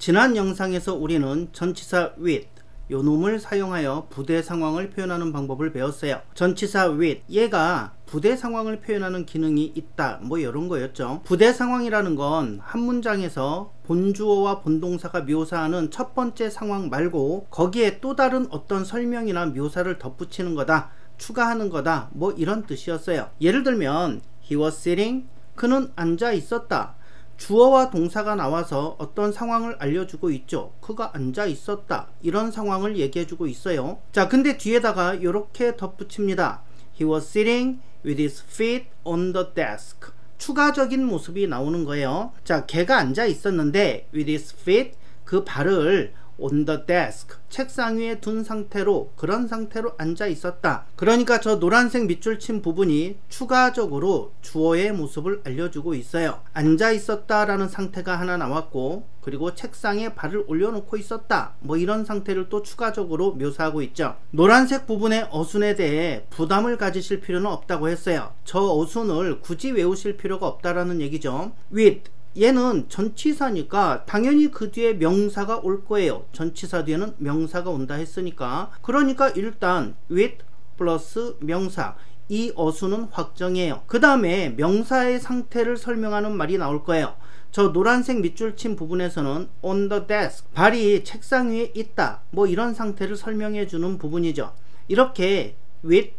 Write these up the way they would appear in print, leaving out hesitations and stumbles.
지난 영상에서 우리는 전치사 with 요 놈을 사용하여 부대 상황을 표현하는 방법을 배웠어요. 전치사 with 얘가 부대 상황을 표현하는 기능이 있다 뭐 이런 거였죠. 부대 상황이라는 건 한 문장에서 본주어와 본동사가 묘사하는 첫 번째 상황 말고 거기에 또 다른 어떤 설명이나 묘사를 덧붙이는 거다, 추가하는 거다 뭐 이런 뜻이었어요. 예를 들면 he was sitting, 그는 앉아 있었다. 주어와 동사가 나와서 어떤 상황을 알려주고 있죠. 그가 앉아 있었다 이런 상황을 얘기해주고 있어요. 자, 근데 뒤에다가 이렇게 덧붙입니다. He was sitting with his feet on the desk. 추가적인 모습이 나오는 거예요. 자, 걔가 앉아 있었는데 with his feet, 그 발을 on the desk, 책상 위에 둔 상태로, 그런 상태로 앉아 있었다. 그러니까 저 노란색 밑줄 친 부분이 추가적으로 주어의 모습을 알려주고 있어요. 앉아 있었다 라는 상태가 하나 나왔고, 그리고 책상에 발을 올려놓고 있었다 뭐 이런 상태를 또 추가적으로 묘사하고 있죠. 노란색 부분의 어순에 대해 부담을 가지실 필요는 없다고 했어요. 저 어순을 굳이 외우실 필요가 없다라는 얘기죠. with, 얘는 전치사니까 당연히 그 뒤에 명사가 올 거예요. 전치사 뒤에는 명사가 온다 했으니까. 그러니까 일단 with 플러스 명사, 이 어순은 확정이에요. 그 다음에 명사의 상태를 설명하는 말이 나올 거예요. 저 노란색 밑줄 친 부분에서는 on the desk, 발이 책상 위에 있다 뭐 이런 상태를 설명해 주는 부분이죠. 이렇게 with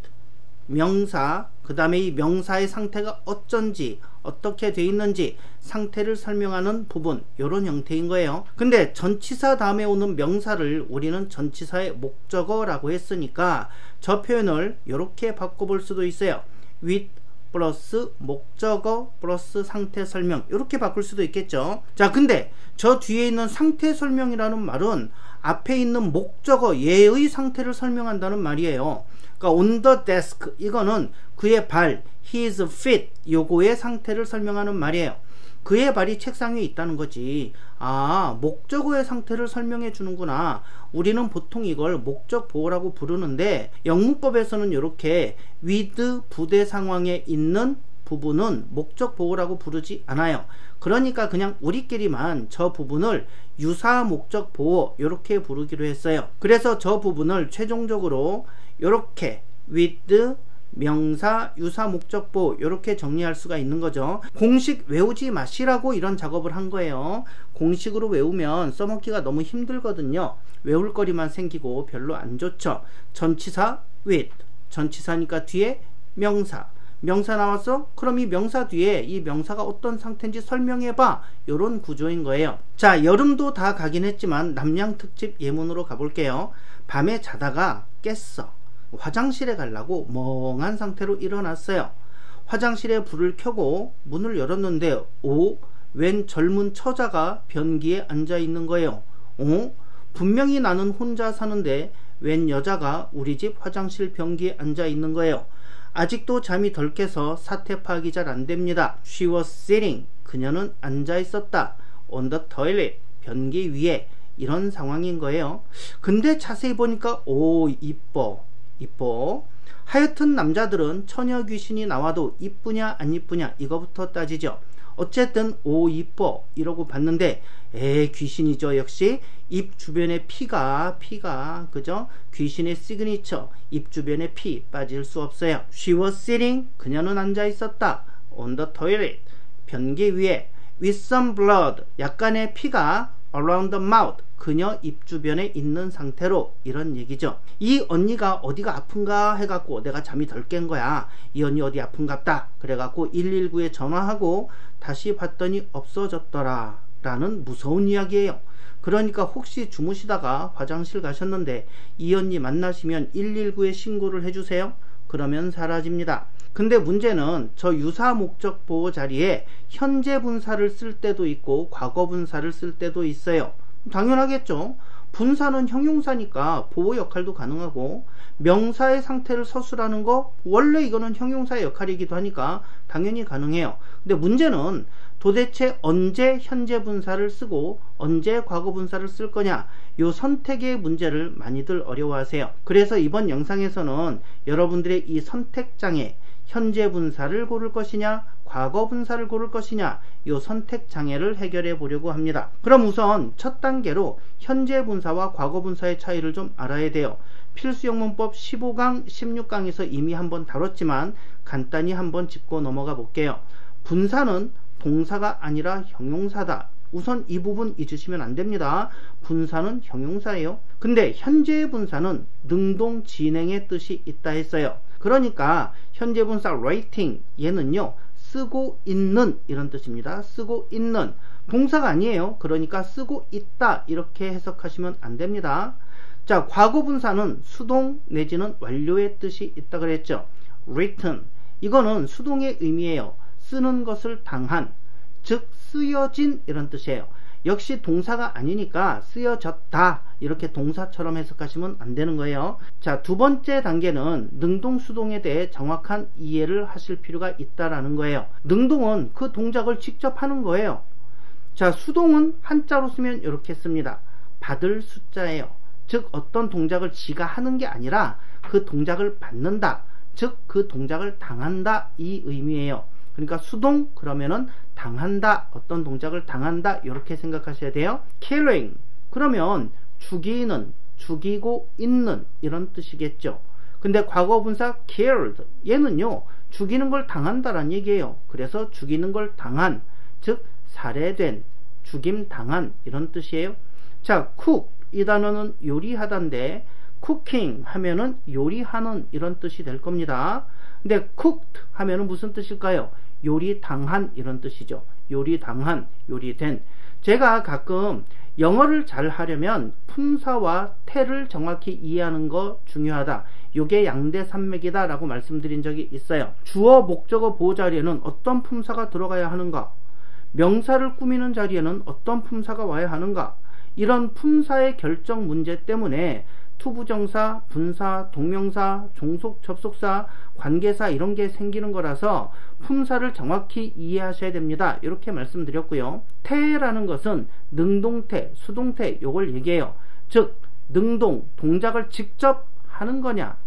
명사, 그 다음에 이 명사의 상태가 어쩐지 어떻게 돼 있는지 상태를 설명하는 부분, 이런 형태인 거예요. 근데 전치사 다음에 오는 명사를 우리는 전치사의 목적어라고 했으니까 저 표현을 이렇게 바꿔볼 수도 있어요. with 플러스 목적어 플러스 상태 설명, 이렇게 바꿀 수도 있겠죠. 자, 근데 저 뒤에 있는 상태 설명이라는 말은 앞에 있는 목적어 얘의 상태를 설명한다는 말이에요. 그러니까 on the desk, 이거는 그의 발, his feet, 요거의 상태를 설명하는 말이에요. 그의 발이 책상 위에 있다는 거지. 아, 목적어의 상태를 설명해 주는구나. 우리는 보통 이걸 목적 보호라고 부르는데 영문법에서는 이렇게 with 부대 상황에 있는 부분은 목적 보호라고 부르지 않아요. 그러니까 그냥 우리끼리만 저 부분을 유사 목적 보호 이렇게 부르기로 했어요. 그래서 저 부분을 최종적으로 이렇게 with 명사 유사 목적 보호 이렇게 정리할 수가 있는 거죠. 공식 외우지 마시라고 이런 작업을 한 거예요. 공식으로 외우면 써먹기가 너무 힘들거든요. 외울 거리만 생기고 별로 안 좋죠. 전치사 with, 전치사니까 뒤에 명사, 명사 나왔어? 그럼 이 명사 뒤에 이 명사가 어떤 상태인지 설명해봐, 요런 구조인 거예요. 자, 여름도 다 가긴 했지만 남양특집 예문으로 가볼게요. 밤에 자다가 깼어. 화장실에 가려고 멍한 상태로 일어났어요. 화장실에 불을 켜고 문을 열었는데 웬 젊은 처자가 변기에 앉아 있는 거예요. 분명히 나는 혼자 사는데 웬 여자가 우리 집 화장실 변기에 앉아 있는 거예요. 아직도 잠이 덜 깨서 사태 파악이 잘 안 됩니다. She was sitting, 그녀는 앉아 있었다. on the toilet, 변기 위에, 이런 상황인 거예요. 근데 자세히 보니까 이뻐. 하여튼 남자들은 처녀 귀신이 나와도 이쁘냐 안 이쁘냐 이거부터 따지죠. 어쨌든 이뻐 이러고 봤는데 귀신이죠. 역시 입 주변에 피가 그죠? 귀신의 시그니처, 입 주변에 피 빠질 수 없어요. She was sitting, 그녀는 앉아 있었다. on the toilet, 변기 위에. with some blood, 약간의 피가 around the mouth, 그녀 입 주변에 있는 상태로, 이런 얘기죠. 이 언니가 어디가 아픈가 해갖고 내가 잠이 덜 깬 거야. 이 언니 어디 아픈갑다 그래갖고 119에 전화하고 다시 봤더니 없어졌더라 라는 무서운 이야기예요. 그러니까 혹시 주무시다가 화장실 가셨는데 이 언니 만나시면 119에 신고를 해주세요. 그러면 사라집니다. 근데 문제는 저 유사 목적 보호 자리에 현재 분사를 쓸 때도 있고 과거 분사를 쓸 때도 있어요. 당연하겠죠. 분사는 형용사니까 보호 역할도 가능하고, 명사의 상태를 서술하는 거 원래 이거는 형용사의 역할이기도 하니까 당연히 가능해요. 근데 문제는 도대체 언제 현재 분사를 쓰고 언제 과거 분사를 쓸 거냐, 요 선택의 문제를 많이들 어려워하세요. 그래서 이번 영상에서는 여러분들의 이 선택장애, 현재 분사를 고를 것이냐 과거 분사를 고를 것이냐, 이 선택 장애를 해결해 보려고 합니다. 그럼 우선 첫 단계로 현재 분사와 과거 분사의 차이를 좀 알아야 돼요. 필수영문법 15강, 16강에서 이미 한번 다뤘지만 간단히 한번 짚고 넘어가 볼게요. 분사는 동사가 아니라 형용사다. 우선 이 부분 잊으시면 안 됩니다. 분사는 형용사예요. 근데 현재 분사는 능동 진행의 뜻이 있다 했어요. 그러니까 현재 분사 writing 얘는요 쓰고 있는 이런 뜻입니다. 쓰고 있는 동사가 아니에요. 그러니까 쓰고 있다 이렇게 해석하시면 안 됩니다. 자, 과거 분사는 수동 내지는 완료의 뜻이 있다 그랬죠. written 이거는 수동의 의미예요. 쓰는 것을 당한, 즉 쓰여진 이런 뜻이에요. 역시 동사가 아니니까 쓰여졌다 이렇게 동사처럼 해석하시면 안 되는 거예요. 자, 두 번째 단계는 능동 수동에 대해 정확한 이해를 하실 필요가 있다라는 거예요. 능동은 그 동작을 직접 하는 거예요. 자, 수동은 한자로 쓰면 이렇게 씁니다. 받을 숫자예요. 즉 어떤 동작을 지가 하는 게 아니라 그 동작을 받는다, 즉 그 동작을 당한다 이 의미예요. 그러니까 수동 그러면은 당한다, 어떤 동작을 당한다 이렇게 생각하셔야 돼요. killing 그러면 죽이는, 죽이고 있는 이런 뜻이겠죠. 근데 과거 분사 killed 얘는요 죽이는 걸 당한다란 얘기예요. 그래서 죽이는 걸 당한, 즉 살해된, 죽임 당한 이런 뜻이에요. 자, cook 이 단어는 요리하다인데 cooking 하면은 요리하는 이런 뜻이 될 겁니다. 근데 cooked 하면은 무슨 뜻일까요? 요리 당한 이런 뜻이죠. 요리 당한, 요리된. 제가 가끔 영어를 잘 하려면 품사와 태를 정확히 이해하는 거 중요하다. 요게 양대 산맥이다 라고 말씀드린 적이 있어요. 주어, 목적어, 보호 자리에는 어떤 품사가 들어가야 하는가? 명사를 꾸미는 자리에는 어떤 품사가 와야 하는가? 이런 품사의 결정 문제 때문에 투부정사, 분사, 동명사, 종속, 접속사, 관계사 이런 게 생기는 거라서 품사를 정확히 이해하셔야 됩니다. 이렇게 말씀드렸고요. 태라는 것은 능동태, 수동태 요걸 얘기해요. 즉 능동, 동작을 직접 하는 거냐,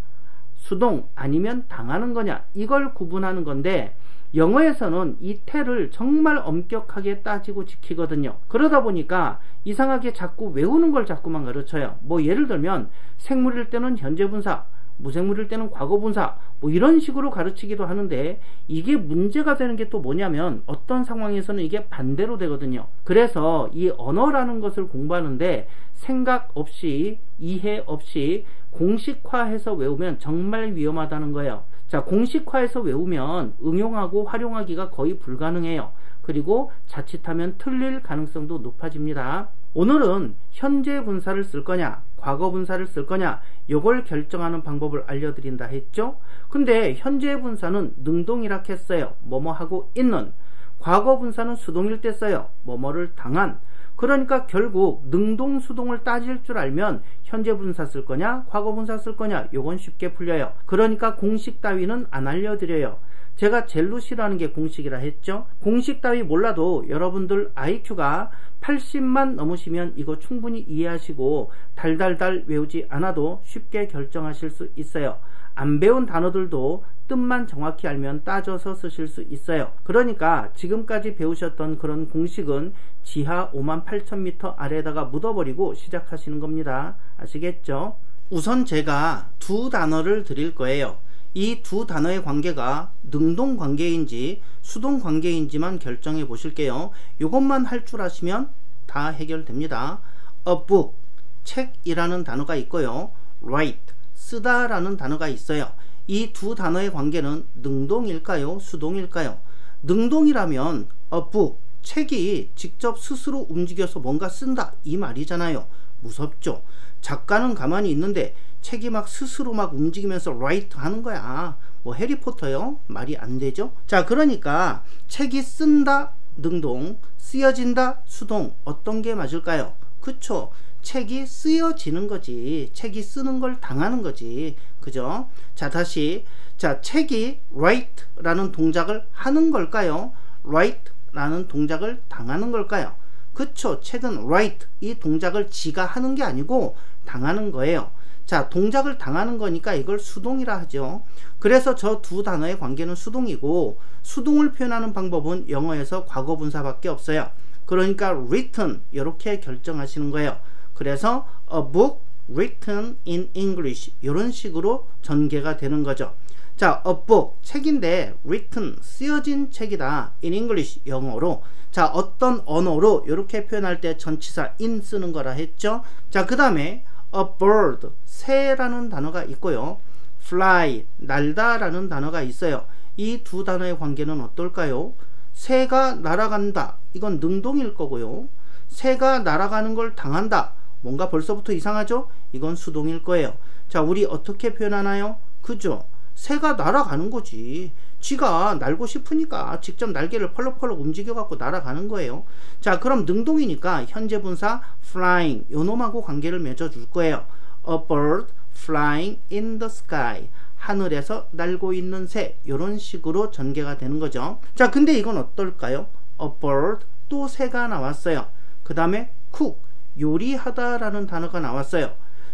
수동 아니면 당하는 거냐 이걸 구분하는 건데 영어에서는 이 태를 정말 엄격하게 따지고 지키거든요. 그러다 보니까 이상하게 자꾸 외우는 걸 자꾸만 가르쳐요. 뭐 예를 들면 생물일 때는 현재분사, 무생물일 때는 과거분사 뭐 이런 식으로 가르치기도 하는데 이게 문제가 되는 게 또 뭐냐면 어떤 상황에서는 이게 반대로 되거든요. 그래서 이 언어라는 것을 공부하는데 생각 없이, 이해 없이 공식화해서 외우면 정말 위험하다는 거예요. 자, 공식화해서 외우면 응용하고 활용하기가 거의 불가능해요. 그리고 자칫하면 틀릴 가능성도 높아집니다. 오늘은 현재 분사를 쓸 거냐, 과거 분사를 쓸 거냐 요걸 결정하는 방법을 알려드린다 했죠. 근데 현재 분사는 능동이라 했어요. 뭐뭐 하고 있는. 과거 분사는 수동일 때 써요. 뭐뭐를 당한. 그러니까 결국 능동 수동을 따질 줄 알면 현재 분사 쓸 거냐 과거 분사 쓸 거냐 요건 쉽게 풀려요. 그러니까 공식 따위는 안 알려드려요. 제가 제일 싫어하는 게 공식이라 했죠. 공식 따위 몰라도 여러분들 IQ가 80만 넘으시면 이거 충분히 이해하시고 달달달 외우지 않아도 쉽게 결정하실 수 있어요. 안 배운 단어들도 뜻만 정확히 알면 따져서 쓰실 수 있어요. 그러니까 지금까지 배우셨던 그런 공식은 지하 58,000m 아래에다가 묻어버리고 시작하시는 겁니다. 아시겠죠? 우선 제가 두 단어를 드릴 거예요. 이 두 단어의 관계가 능동 관계인지 수동 관계인지만 결정해 보실게요. 이것만 할 줄 아시면 다 해결됩니다. A book, 책이라는 단어가 있고요. write, 쓰다 라는 단어가 있어요. 이 두 단어의 관계는 능동일까요? 수동일까요? 능동이라면 a book, 책이 직접 스스로 움직여서 뭔가 쓴다 이 말이잖아요. 무섭죠? 작가는 가만히 있는데 책이 막 스스로 막 움직이면서 write 하는 거야. 뭐 해리포터요? 말이 안 되죠? 자, 그러니까 책이 쓴다 능동, 쓰여진다 수동. 어떤 게 맞을까요? 그쵸? 책이 쓰여지는 거지. 책이 쓰는 걸 당하는 거지. 그죠? 자, 다시. 자, 책이 write 라는 동작을 하는 걸까요? write 라는 동작을 당하는 걸까요? 그쵸? 책은 write 이 동작을 지가 하는 게 아니고 당하는 거예요. 자, 동작을 당하는 거니까 이걸 수동이라 하죠. 그래서 저 두 단어의 관계는 수동이고, 수동을 표현하는 방법은 영어에서 과거분사밖에 없어요. 그러니까 written 이렇게 결정하시는 거예요. 그래서 a book written in English 이런 식으로 전개가 되는 거죠. 자, a book 책인데 written 쓰여진 책이다 in English 영어로. 자, 어떤 언어로 이렇게 표현할 때 전치사 in 쓰는 거라 했죠. 자, 그 다음에 a bird 새라는 단어가 있고요. fly 날다 라는 단어가 있어요. 이 두 단어의 관계는 어떨까요? 새가 날아간다 이건 능동일 거고요. 새가 날아가는 걸 당한다 뭔가 벌써부터 이상하죠? 이건 수동일 거예요. 자, 우리 어떻게 표현하나요? 그죠? 새가 날아가는 거지. 쥐가 날고 싶으니까 직접 날개를 펄럭펄럭 움직여 갖고 날아가는 거예요. 자, 그럼 능동이니까 현재 분사 flying 요놈하고 관계를 맺어줄 거예요. A bird flying in the sky 하늘에서 날고 있는 새 이런 식으로 전개가 되는 거죠. 자, 근데 이건 어떨까요? A bird 또 새가 나왔어요. 그 다음에 cook 요리하다 라는 단어가 나왔어요.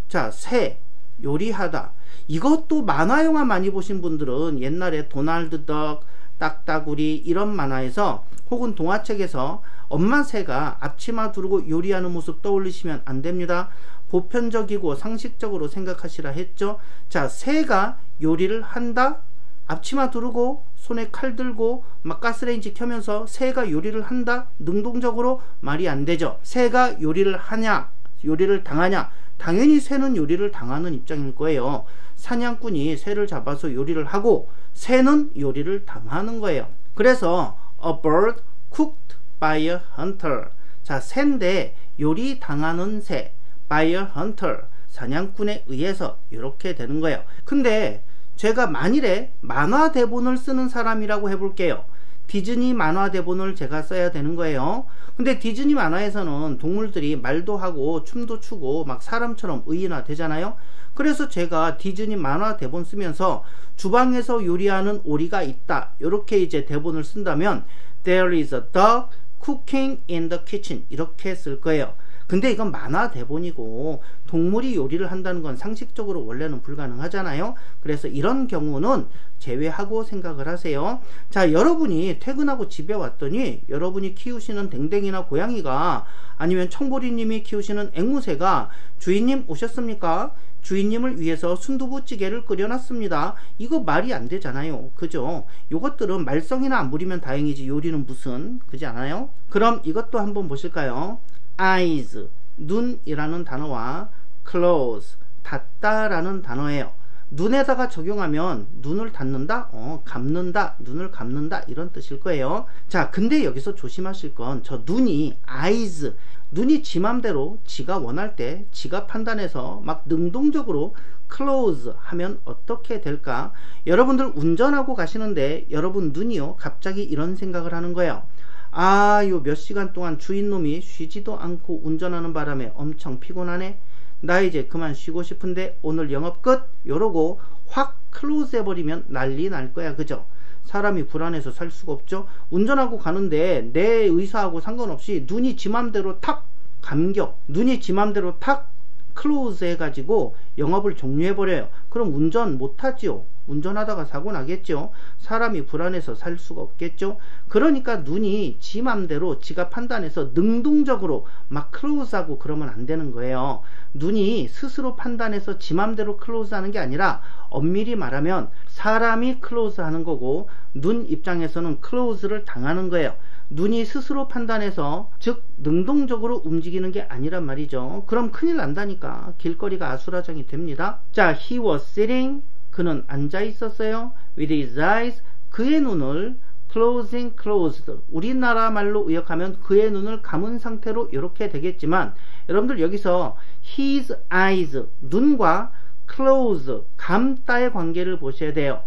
자, 새 요리하다 이것도 만화 영화 많이 보신 분들은 옛날에 도날드 덕 딱따구리 이런 만화에서 혹은 동화책에서 엄마 새가 앞치마 두르고 요리하는 모습 떠올리시면 안 됩니다. 보편적이고 상식적으로 생각하시라 했죠. 자, 새가 요리를 한다 앞치마 두르고 손에 칼 들고 막 가스레인지 켜면서 새가 요리를 한다 능동적으로 말이 안 되죠. 새가 요리를 하냐 요리를 당하냐 당연히 새는 요리를 당하는 입장일 거예요. 사냥꾼이 새를 잡아서 요리를 하고 새는 요리를 당하는 거예요. 그래서 a bird cooked by a hunter 자, 새인데 요리 당하는 새 by a hunter 사냥꾼에 의해서 이렇게 되는 거예요. 근데 제가 만일에 만화 대본을 쓰는 사람이라고 해볼게요. 디즈니 만화 대본을 제가 써야 되는 거예요. 근데 디즈니 만화에서는 동물들이 말도 하고 춤도 추고 막 사람처럼 의인화 되잖아요. 그래서 제가 디즈니 만화 대본 쓰면서 주방에서 요리하는 오리가 있다 이렇게 이제 대본을 쓴다면 There is a dog cooking in the kitchen 이렇게 쓸 거예요. 근데 이건 만화 대본이고 동물이 요리를 한다는 건 상식적으로 원래는 불가능하잖아요. 그래서 이런 경우는 제외하고 생각을 하세요. 자, 여러분이 퇴근하고 집에 왔더니 여러분이 키우시는 댕댕이나 고양이가 아니면 청보리님이 키우시는 앵무새가 주인님 오셨습니까? 주인님을 위해서 순두부찌개를 끓여놨습니다. 이거 말이 안 되잖아요. 그죠? 요것들은 말썽이나 안 부리면 다행이지 요리는 무슨 그지 않아요? 그럼 이것도 한번 보실까요? eyes 눈이라는 단어와 close 닫다 라는 단어예요. 눈에다가 적용하면 눈을 닫는다? 감는다 눈을 감는다 이런 뜻일 거예요. 자, 근데 여기서 조심하실 건 저 눈이 eyes 눈이 지 맘대로 지가 원할 때 지가 판단해서 막 능동적으로 close 하면 어떻게 될까? 여러분들 운전하고 가시는데 여러분 눈이요 갑자기 이런 생각을 하는 거예요. 아, 요 몇 시간 동안 주인놈이 쉬지도 않고 운전하는 바람에 엄청 피곤하네. 나 이제 그만 쉬고 싶은데 오늘 영업 끝 요러고 확 클로즈 해버리면 난리 날 거야. 그죠? 사람이 불안해서 살 수가 없죠. 운전하고 가는데 내 의사하고 상관없이 눈이 지 맘대로 탁 감겨 눈이 지 맘대로 탁 클로즈 해가지고 영업을 종료해버려요. 그럼 운전 못하지요. 운전하다가 사고 나겠죠. 사람이 불안해서 살 수가 없겠죠. 그러니까 눈이 지 맘대로 지가 판단해서 능동적으로 막 클로즈하고 그러면 안 되는 거예요. 눈이 스스로 판단해서 지 맘대로 클로즈하는 게 아니라 엄밀히 말하면 사람이 클로즈하는 거고 눈 입장에서는 클로즈를 당하는 거예요. 눈이 스스로 판단해서 즉 능동적으로 움직이는 게 아니란 말이죠. 그럼 큰일 난다니까. 길거리가 아수라장이 됩니다. 자, he was sitting 그는 앉아 있었어요. with his eyes 그의 눈을 closed 우리나라 말로 의역하면 그의 눈을 감은 상태로 이렇게 되겠지만 여러분들 여기서 his eyes 눈과 close 감다의 관계를 보셔야 돼요.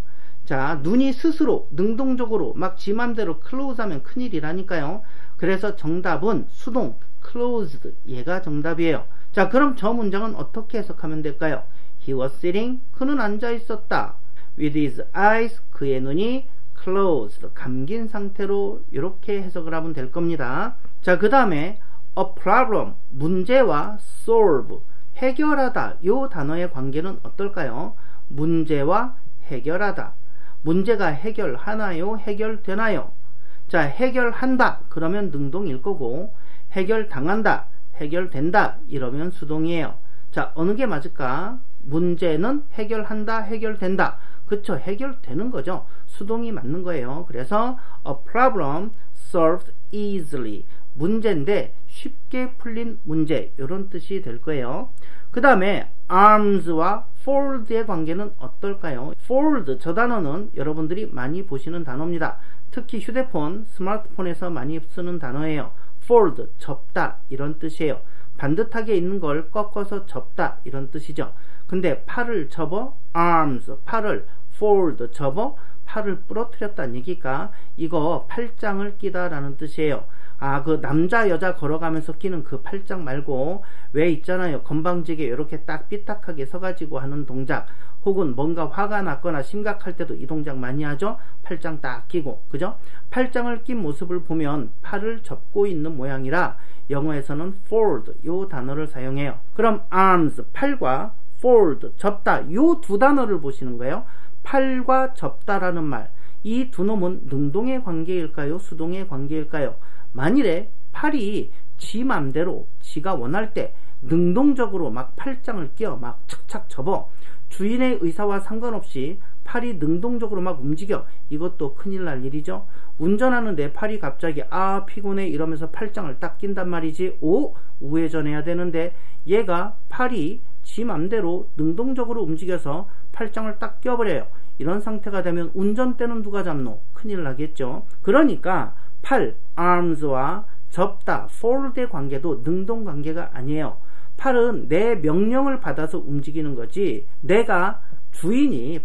자, 눈이 스스로 능동적으로 막 지 맘대로 close 하면 큰일이라니까요. 그래서 정답은 수동 closed 얘가 정답이에요. 자, 그럼 저 문장은 어떻게 해석하면 될까요? He was sitting 그는 앉아 있었다. with his eyes 그의 눈이 closed 감긴 상태로 이렇게 해석을 하면 될 겁니다. 자, 그 다음에 a problem 문제와 solve 해결하다 요 단어의 관계는 어떨까요? 문제와 해결하다. 문제가 해결하나요? 해결되나요? 자, 해결한다 그러면 능동일 거고, 해결당한다, 해결된다 이러면 수동이에요. 자, 어느 게 맞을까? 문제는 해결한다, 해결된다. 그쵸, 해결되는 거죠. 수동이 맞는 거예요. 그래서 a problem solved easily. 문제인데 쉽게 풀린 문제, 이런 뜻이 될 거예요. 그 다음에 arms와 fold의 관계는 어떨까요? fold, 저 단어는 여러분들이 많이 보시는 단어입니다. 특히 휴대폰, 스마트폰에서 많이 쓰는 단어예요. fold, 접다 이런 뜻이에요. 반듯하게 있는 걸 꺾어서 접다 이런 뜻이죠. 근데 팔을 접어, arms, 팔을 fold, 접어 팔을 부러뜨렸다는 얘기가 이거 팔짱을 끼다 라는 뜻이에요. 아, 그 남자 여자 걸어가면서 끼는 그 팔짱 말고 왜 있잖아요, 건방지게 이렇게 딱 삐딱하게 서가지고 하는 동작, 혹은 뭔가 화가 났거나 심각할 때도 이 동작 많이 하죠. 팔짱 딱 끼고, 그죠? 팔짱을 낀 모습을 보면 팔을 접고 있는 모양이라 영어에서는 fold 요 단어를 사용해요. 그럼 arms, 팔과 fold, 접다 요 두 단어를 보시는 거예요. 팔과 접다라는 말, 이 두 놈은 능동의 관계일까요? 수동의 관계일까요? 만일에 팔이 지 맘대로 지가 원할 때 능동적으로 막 팔짱을 끼워 막 착착 접어, 주인의 의사와 상관없이 팔이 능동적으로 막 움직여, 이것도 큰일 날 일이죠. 운전하는데 팔이 갑자기 아 피곤해 이러면서 팔짱을 딱 낀단 말이지. 오, 우회전해야 되는데 얘가 팔이 지 맘대로 능동적으로 움직여서 팔짱을 딱 껴버려요. 이런 상태가 되면 운전대는 누가 잡노? 큰일 나겠죠. 그러니까 팔, arms와 접다, fold의 관계도 능동 관계가 아니에요. 팔은 내 명령을 받아서 움직이는 거지, 내가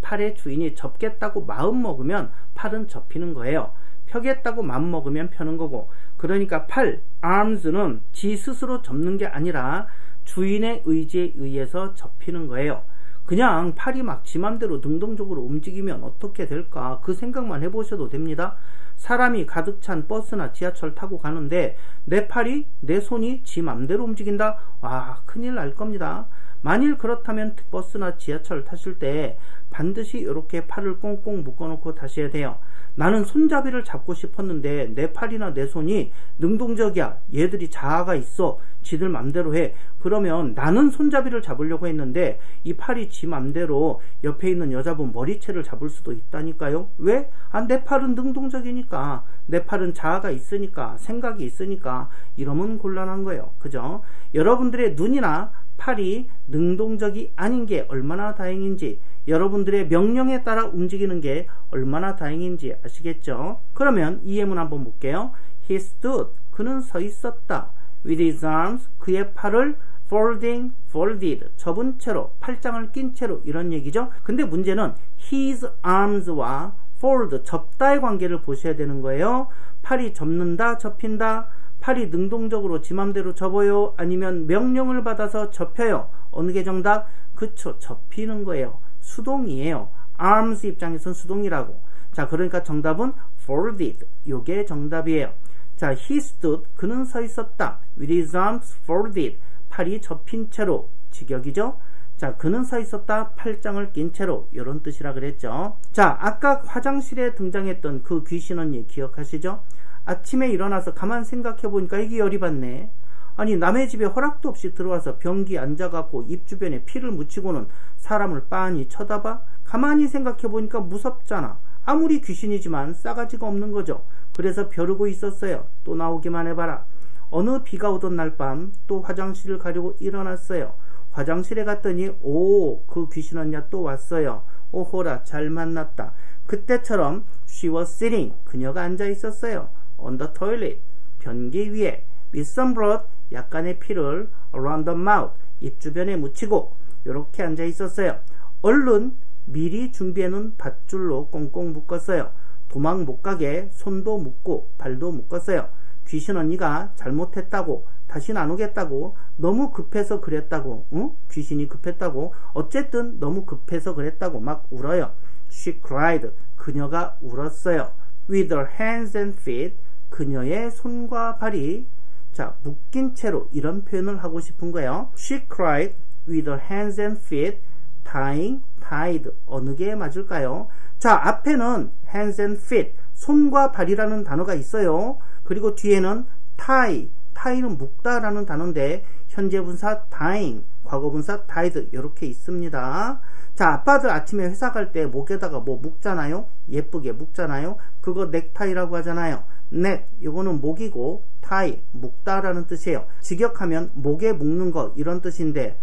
팔의 주인이 접겠다고 마음 먹으면 팔은 접히는 거예요. 펴겠다고 마음 먹으면 펴는 거고. 그러니까 팔, arms는 지 스스로 접는 게 아니라 주인의 의지에 의해서 접히는 거예요. 그냥 팔이 막 지 맘대로 능동적으로 움직이면 어떻게 될까, 그 생각만 해보셔도 됩니다. 사람이 가득 찬 버스나 지하철 타고 가는데 내 팔이, 내 손이 지 맘대로 움직인다? 와, 큰일 날 겁니다. 만일 그렇다면 버스나 지하철 타실 때 반드시 이렇게 팔을 꽁꽁 묶어놓고 타셔야 돼요. 나는 손잡이를 잡고 싶었는데 내 팔이나 내 손이 능동적이야, 얘들이 자아가 있어, 지들 맘대로 해. 그러면 나는 손잡이를 잡으려고 했는데 이 팔이 지 맘대로 옆에 있는 여자분 머리채를 잡을 수도 있다니까요. 왜? 아, 내 팔은 능동적이니까, 내 팔은 자아가 있으니까, 생각이 있으니까. 이러면 곤란한 거예요. 그죠? 여러분들의 눈이나 팔이 능동적이 아닌 게 얼마나 다행인지, 여러분들의 명령에 따라 움직이는 게 얼마나 다행인지 아시겠죠? 그러면 이 예문 한번 볼게요. He stood, 그는 서 있었다. With his arms, 그의 팔을 folded, 접은 채로, 팔짱을 낀 채로, 이런 얘기죠. 근데 문제는 his arms와 fold, 접다의 관계를 보셔야 되는 거예요. 팔이 접는다, 접힌다, 팔이 능동적으로 지 맘대로 접어요? 아니면 명령을 받아서 접혀요? 어느 게 정답? 그쵸, 접히는 거예요. 수동이에요. arms 입장에선 수동이라고. 자, 그러니까 정답은 folded, 요게 정답이에요. 자, he stood, 그는 서 있었다. With his arms folded, 팔이 접힌 채로, 직역이죠. 자, 그는 서 있었다, 팔짱을 낀 채로, 이런 뜻이라 그랬죠. 자, 아까 화장실에 등장했던 그 귀신 언니 기억하시죠? 아침에 일어나서 가만 생각해보니까 이게 열이 받네. 아니, 남의 집에 허락도 없이 들어와서 변기 앉아갖고 입 주변에 피를 묻히고는 사람을 빤히 쳐다봐? 가만히 생각해보니까 무섭잖아. 아무리 귀신이지만 싸가지가 없는 거죠. 그래서 벼르고 있었어요. 또 나오기만 해봐라. 어느 비가 오던 날 밤 또 화장실을 가려고 일어났어요. 화장실에 갔더니 오, 그 귀신 언니가 또 왔어요. 오호라, 잘 만났다. 그때처럼 she was sitting, 그녀가 앉아 있었어요. on the toilet, 변기 위에. with some blood, 약간의 피를 around the mouth, 입 주변에 묻히고 이렇게 앉아 있었어요. 얼른 미리 준비해놓은 밧줄로 꽁꽁 묶었어요. 도망 못 가게 손도 묶고 발도 묶었어요. 귀신 언니가 잘못했다고, 다신 안 오겠다고, 너무 급해서 그랬다고, 응? 귀신이 급했다고, 어쨌든 너무 급해서 그랬다고 막 울어요. She cried, 그녀가 울었어요. With her hands and feet, 그녀의 손과 발이, 자, 묶인 채로, 이런 표현을 하고 싶은 거예요. She cried with hands and feet tying, tied. 어느 게 맞을까요? 자, 앞에는 hands and feet, 손과 발이라는 단어가 있어요. 그리고 뒤에는 tie, tie는 묶다라는 단어인데 현재 분사 tying, 과거 분사 tied 이렇게 있습니다. 자, 아빠들 아침에 회사 갈 때 목에다가 뭐 묶잖아요. 예쁘게 묶잖아요. 그거 넥타이라고 하잖아요. 넥, 이거는 목이고 tie, 묶다라는 뜻이에요. 직역하면 목에 묶는 것 이런 뜻인데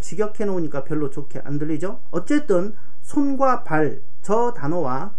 직역해 놓으니까 별로 좋게 안 들리죠? 어쨌든 손과 발, 저 단어와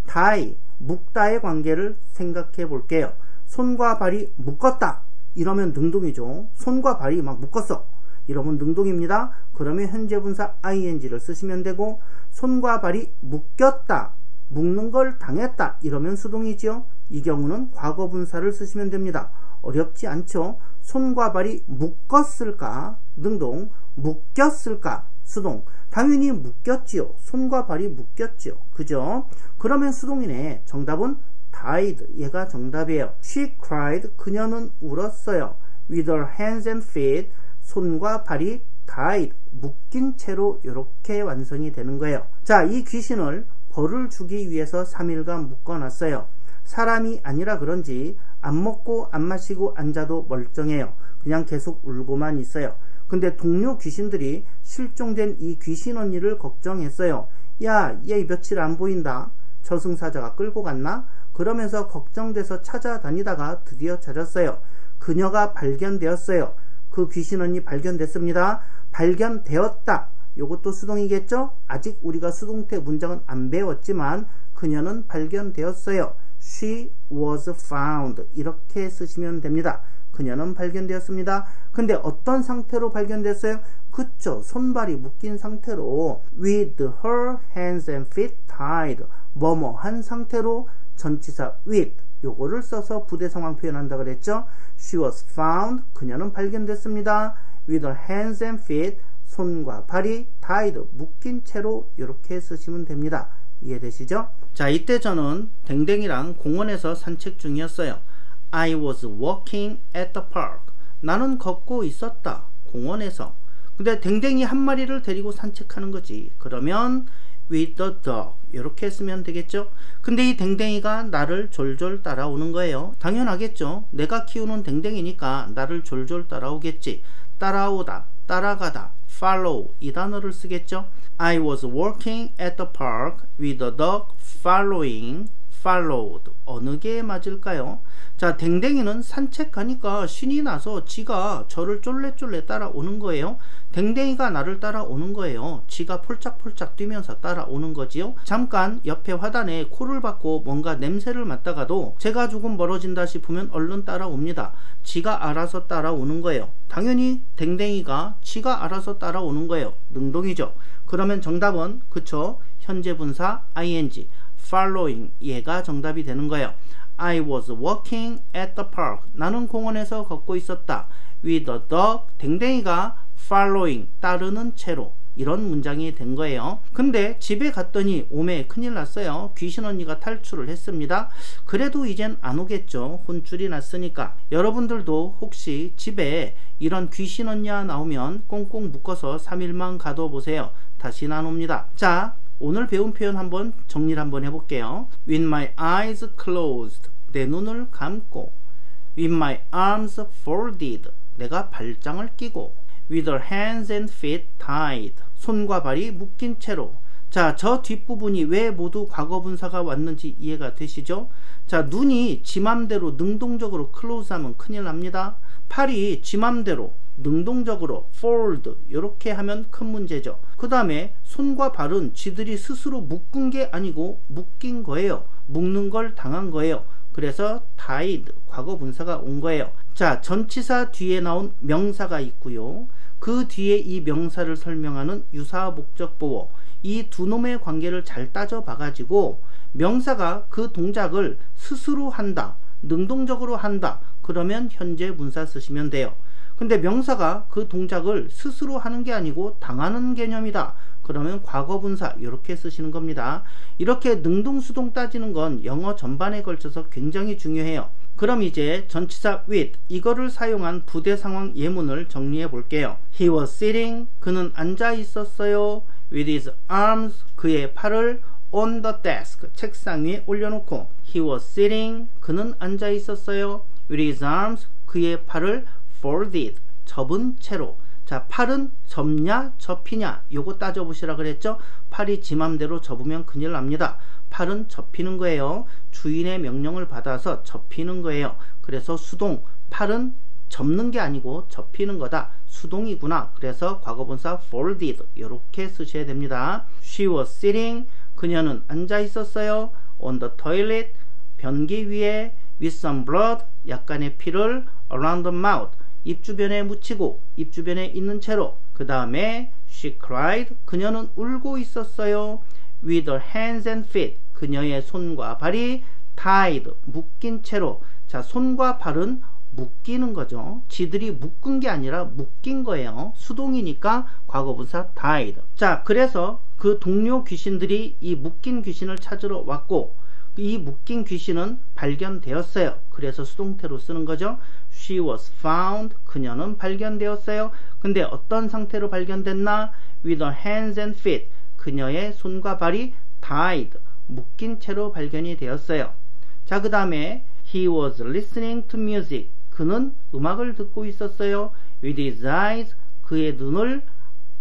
tie, 묶다의 관계를 생각해 볼게요. 손과 발이 묶었다 이러면 능동이죠. 손과 발이 막 묶었어 이러면 능동입니다. 그러면 현재 분사 ing를 쓰시면 되고, 손과 발이 묶였다, 묶는 걸 당했다 이러면 수동이지요. 이 경우는 과거 분사를 쓰시면 됩니다. 어렵지 않죠? 손과 발이 묶었을까? 능동. 묶였을까? 수동. 당연히 묶였지요. 손과 발이 묶였지요. 그죠? 그러면 수동이네. 정답은 tied. 얘가 정답이에요. She cried. 그녀는 울었어요. With her hands and feet. 손과 발이 tied. 묶인 채로 이렇게 완성이 되는 거예요. 자, 이 귀신을 벌을 주기 위해서 3일간 묶어놨어요. 사람이 아니라 그런지 안 먹고 안 마시고 앉아도 멀쩡해요. 그냥 계속 울고만 있어요. 근데 동료 귀신들이 실종된 이 귀신 언니를 걱정했어요. 야, 얘 며칠 안 보인다. 저승사자가 끌고 갔나? 그러면서 걱정돼서 찾아다니다가 드디어 찾았어요. 그녀가 발견되었어요. 그 귀신 언니 발견됐습니다. 발견되었다. 요것도 수동이겠죠? 아직 우리가 수동태 문장은 안 배웠지만 그녀는 발견되었어요. She was found. 이렇게 쓰시면 됩니다. 그녀는 발견되었습니다. 근데 어떤 상태로 발견됐어요? 그쵸, 손발이 묶인 상태로 with her hands and feet tied. 뭐뭐한 상태로 전치사 with 요거를 써서 부대 상황 표현한다 그랬죠. She was found. 그녀는 발견됐습니다. with her hands and feet. 손과 발이 tied. 묶인 채로 이렇게 쓰시면 됩니다. 이해되시죠? 자, 이때 저는 댕댕이랑 공원에서 산책 중이었어요. I was walking at the park. 나는 걷고 있었다. 공원에서. 근데 댕댕이 한 마리를 데리고 산책하는 거지. 그러면 with the dog. 이렇게 쓰면 되겠죠? 근데 이 댕댕이가 나를 졸졸 따라오는 거예요. 당연하겠죠? 내가 키우는 댕댕이니까 나를 졸졸 따라오겠지. 따라오다, 따라가다, follow 이 단어를 쓰겠죠? I was walking at the park with the dog following, followed. 어느 게 맞을까요? 자, 댕댕이는 산책하니까 신이 나서 지가 저를 쫄래쫄래 따라오는 거예요. 댕댕이가 나를 따라오는 거예요. 지가 폴짝폴짝 뛰면서 따라오는 거지요. 잠깐 옆에 화단에 코를 박고 뭔가 냄새를 맡다가도 제가 조금 멀어진다 싶으면 얼른 따라옵니다. 지가 알아서 따라오는 거예요. 당연히 댕댕이가 지가 알아서 따라오는 거예요. 능동이죠. 그러면 정답은 그쵸? 현재 분사 ing, following 얘가 정답이 되는 거예요. I was walking at the park. 나는 공원에서 걷고 있었다. With the dog. 댕댕이가 following. 따르는 채로. 이런 문장이 된 거예요. 근데 집에 갔더니 오메 큰일 났어요. 귀신 언니가 탈출을 했습니다. 그래도 이젠 안 오겠죠. 혼쭐이 났으니까. 여러분들도 혹시 집에 이런 귀신 언니가 나오면 꽁꽁 묶어서 3일만 가둬보세요. 다시는 안 옵니다. 자, 오늘 배운 표현 한번 정리를 한번 해볼게요. With my eyes closed. 내 눈을 감고. With my arms folded. 내가 발장을 끼고. With her hands and feet tied. 손과 발이 묶인 채로. 자, 저 뒷부분이 왜 모두 과거분사가 왔는지 이해가 되시죠? 자, 눈이 지 맘대로 능동적으로 close하면 큰일 납니다. 팔이 지 맘대로 능동적으로 fold 이렇게 하면 큰 문제죠. 그 다음에 손과 발은 지들이 스스로 묶은 게 아니고 묶인 거예요. 묶는 걸 당한 거예요. 그래서 tied 과거 분사가 온 거예요. 자, 전치사 뒤에 나온 명사가 있고요. 그 뒤에 이 명사를 설명하는 유사 목적 보호. 이 두 놈의 관계를 잘 따져봐 가지고 명사가 그 동작을 스스로 한다, 능동적으로 한다, 그러면 현재 분사 쓰시면 돼요. 근데 명사가 그 동작을 스스로 하는 게 아니고 당하는 개념이다. 그러면 과거분사 이렇게 쓰시는 겁니다. 이렇게 능동수동 따지는 건 영어 전반에 걸쳐서 굉장히 중요해요. 그럼 이제 전치사 with 이거를 사용한 부대 상황 예문을 정리해 볼게요. He was sitting, 그는 앉아 있었어요. with his arms, 그의 팔을 on the desk, 책상 위에 올려놓고. He was sitting, 그는 앉아 있었어요. with his arms, 그의 팔을 folded, 접은 채로. 자, 팔은 접냐 접히냐 요거 따져보시라 그랬죠. 팔이 지 맘대로 접으면 큰일 납니다. 팔은 접히는 거예요. 주인의 명령을 받아서 접히는 거예요. 그래서 수동, 팔은 접는 게 아니고 접히는 거다. 수동이구나. 그래서 과거분사 folded 이렇게 쓰셔야 됩니다. She was sitting, 그녀는 앉아 있었어요. on the toilet, 변기 위에. with some blood, 약간의 피를. around the mouth, 입 주변에 묻히고 입 주변에 있는 채로. 그 다음에 she cried, 그녀는 울고 있었어요. with her hands and feet, 그녀의 손과 발이 tied, 묶인 채로. 자, 손과 발은 묶이는 거죠. 지들이 묶은 게 아니라 묶인 거예요. 수동이니까 과거분사 tied. 자, 그래서 그 동료 귀신들이 이 묶인 귀신을 찾으러 왔고, 이 묶인 귀신은 발견되었어요. 그래서 수동태로 쓰는 거죠. She was found, 그녀는 발견되었어요. 근데 어떤 상태로 발견됐나? with her hands and feet, 그녀의 손과 발이 tied, 묶인 채로 발견이 되었어요. 자, 그 다음에 he was listening to music, 그는 음악을 듣고 있었어요. with his eyes, 그의 눈을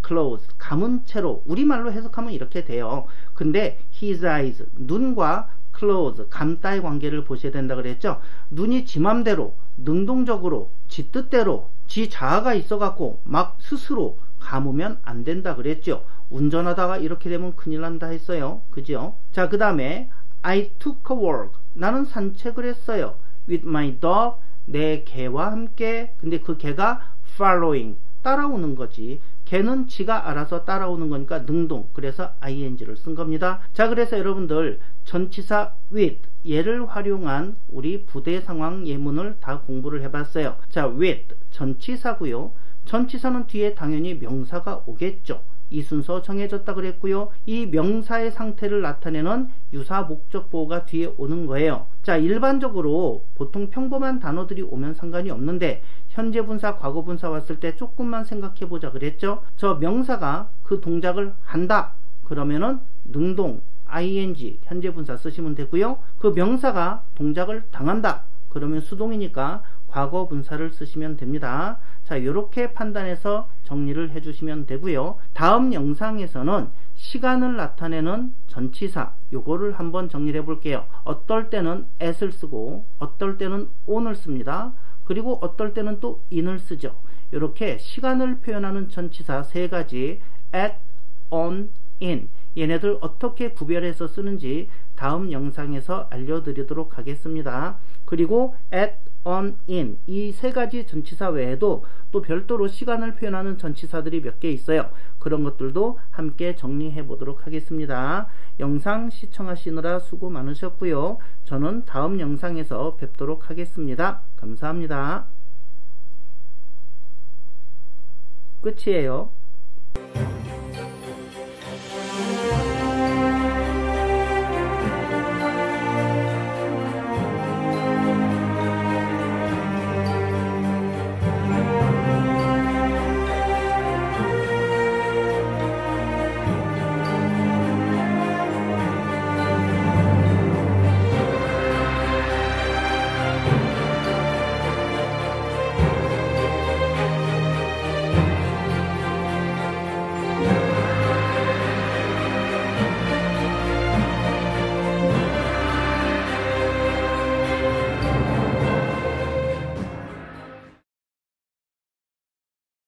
closed, 감은 채로. 우리말로 해석하면 이렇게 돼요. 근데 his eyes, 눈과 close, 감다의 관계를 보셔야 된다 그랬죠. 눈이 지 맘대로 능동적으로 지 뜻대로 지 자아가 있어갖고 막 스스로 감으면 안 된다 그랬죠. 운전하다가 이렇게 되면 큰일 난다 했어요. 그죠? 자, 그 다음에 I took a walk, 나는 산책을 했어요. with my dog, 내 개와 함께. 근데 그 개가 following, 따라오는 거지. 걔는 지가 알아서 따라오는 거니까 능동, 그래서 ing를 쓴 겁니다. 자, 그래서 여러분들 전치사 with 얘를 활용한 우리 부대 상황 예문을 다 공부를 해봤어요. 자, with 전치사고요. 전치사는 뒤에 당연히 명사가 오겠죠. 이 순서 정해졌다 그랬고요. 이 명사의 상태를 나타내는 유사 목적 보호가 뒤에 오는 거예요. 자, 일반적으로 보통 평범한 단어들이 오면 상관이 없는데 현재 분사, 과거 분사 왔을 때 조금만 생각해 보자 그랬죠. 저 명사가 그 동작을 한다 그러면은 능동 ing 현재 분사 쓰시면 되고요. 그 명사가 동작을 당한다 그러면 수동이니까 과거 분사를 쓰시면 됩니다. 자, 이렇게 판단해서 정리를 해주시면 되고요. 다음 영상에서는 시간을 나타내는 전치사 요거를 한번 정리를 해볼게요. 어떨 때는 at을 쓰고 어떨 때는 on을 씁니다. 그리고 어떨 때는 또 in을 쓰죠. 이렇게 시간을 표현하는 전치사 세 가지 at, on, in 얘네들 어떻게 구별해서 쓰는지 다음 영상에서 알려드리도록 하겠습니다. 그리고 at, on, in 이 세 가지 전치사 외에도 또 별도로 시간을 표현하는 전치사들이 몇 개 있어요. 그런 것들도 함께 정리해 보도록 하겠습니다. 영상 시청하시느라 수고 많으셨고요. 저는 다음 영상에서 뵙도록 하겠습니다. 감사합니다. 끝이에요.